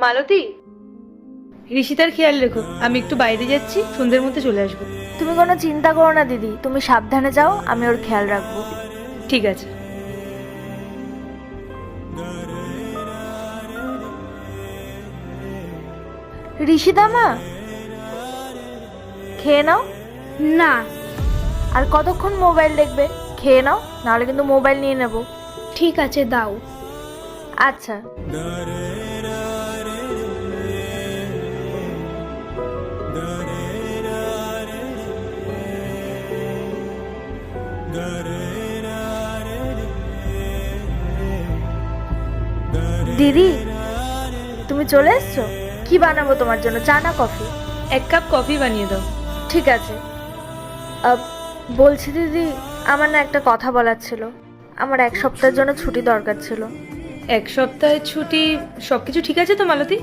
মালতী, ঋষিতার খেয়াল রেখো। আমি একটু বাইরে যাচ্ছি, সন্ধ্যের মধ্যে চলে আসবো। তুমি কোনো চিন্তা করো না দিদি, তুমি সাবধানে যাও, আমি ওর খেয়াল রাখবো। ঠিক আছে। ঋষিতা মা, খেয়ে নাও। না। আর কতক্ষণ মোবাইল দেখবে? খেয়ে নাও, নাহলে কিন্তু মোবাইল নিয়ে নেব। ঠিক আছে, দাও। আচ্ছা। দিদি, তুমি চলে এসছো? কি বানাবো তোমার জন্য, চা না কফি? 1 কাপ কফি বানিয়ে দাও। ঠিক আছে। বলছি দিদি, আমার না একটা কথা বলার ছিল। আমার 1 সপ্তাহের জন্য ছুটি দরকার ছিল। 1 সপ্তাহের ছুটি? সবকিছু ঠিক আছে তো মালতী?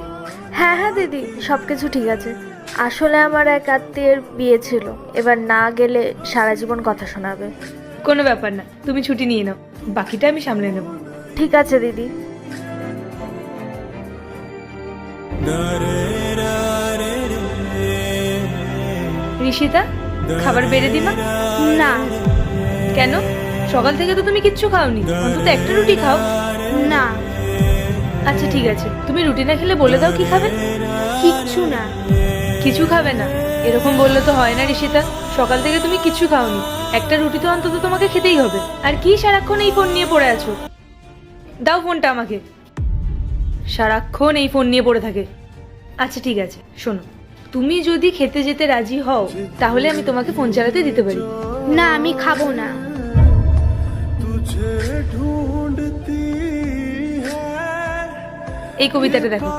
হ্যাঁ হ্যাঁ দিদি, সব কিছু ঠিক আছে। আসলে আমার এক আত্মীয়ের বিয়ে ছিল, এবার না গেলে সারা জীবন কথা শোনাবে। কোনো ব্যাপার না, তুমি ছুটি নিয়ে নাও, বাকিটা আমি সামলে নেব। ঠিক আছে দিদি। ঋষিতা, খাবার বেড়ে দিমা? না। কেন? সকাল থেকে তো তুমি কিচ্ছু খাওনি, অন্তত একটা রুটি খাও। না। আচ্ছা ঠিক আছে, তুমি রুটি না খেলে বলে দাও কি খাবে। কিচ্ছু না। কিছু খাবে না? এরকম বললে তো হয় না ঋষিতা। সকাল থেকে তুমি কিছু খাওনি, একটা রুটি তো অন্তত তোমাকে খেতেই হবে। আর কি সারাক্ষণ এই ফোন নিয়ে পড়ে আছো? দাও ফোনটা আমাকে। সারাক্ষণ এই ফোন নিয়ে পড়ে থাকে। আচ্ছা ঠিক আছে, শোনো, তুমি যদি খেতে যেতে রাজি হও তাহলে আমি তোমাকে ফোন চালাতে দিতে পারি। না, আমি খাবো না। এই কবিতাটা দেখো।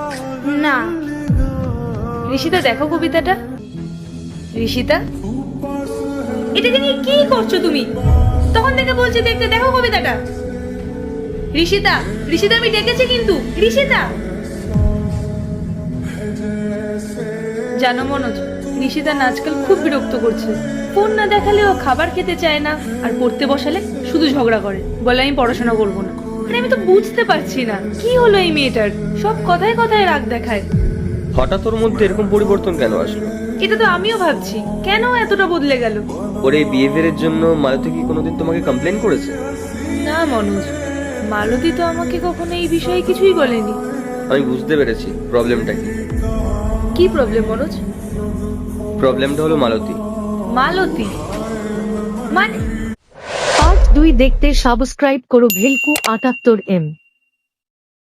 না। ঋষিতা দেখো কবিতাটা। ঋষিতা, এটাকে নিয়ে কি করছো তুমি? তখন থেকে বলছি দেখতে, দেখো কবিতাটা। ঋষিতা, ঋষিতা আমি ডেকেছি কিন্তু। ঋষিতা, জানো মনোজ, ঋষিতা না আজকাল খুব বিরক্ত করছে। ফোন না দেখালেও খাবার খেতে চায় না, আর পড়তে বসালে শুধু ঝগড়া করে, বলে আমি পড়াশোনা করবো না। মানে আমি তো বুঝতে পারছি না কি হলো এই মেয়েটার, সব কথায় কথায় রাগ দেখায়। হঠাৎ ওর মধ্যে এরকম পরিবর্তন কেন আসলো? এটা তো আমিও ভাবছি, কেন এতটা বদলে গেল। ওর এই বিহেভিয়ারের জন্য মালতী কি কোনোদিন তোমাকে কমপ্লেন করেছে? না মনোজ, মালতী তো আমাকে কখনো এই বিষয়ে কিছুই বলেনি। আমি বুঝতে পেরেছি প্রবলেমটা কি। কি প্রবলেম মনোজ? প্রবলেমটা হলো মালতী। মালতী মানে? পার্ট 2 দেখতে সাবস্ক্রাইব করো ভেলকু 78M।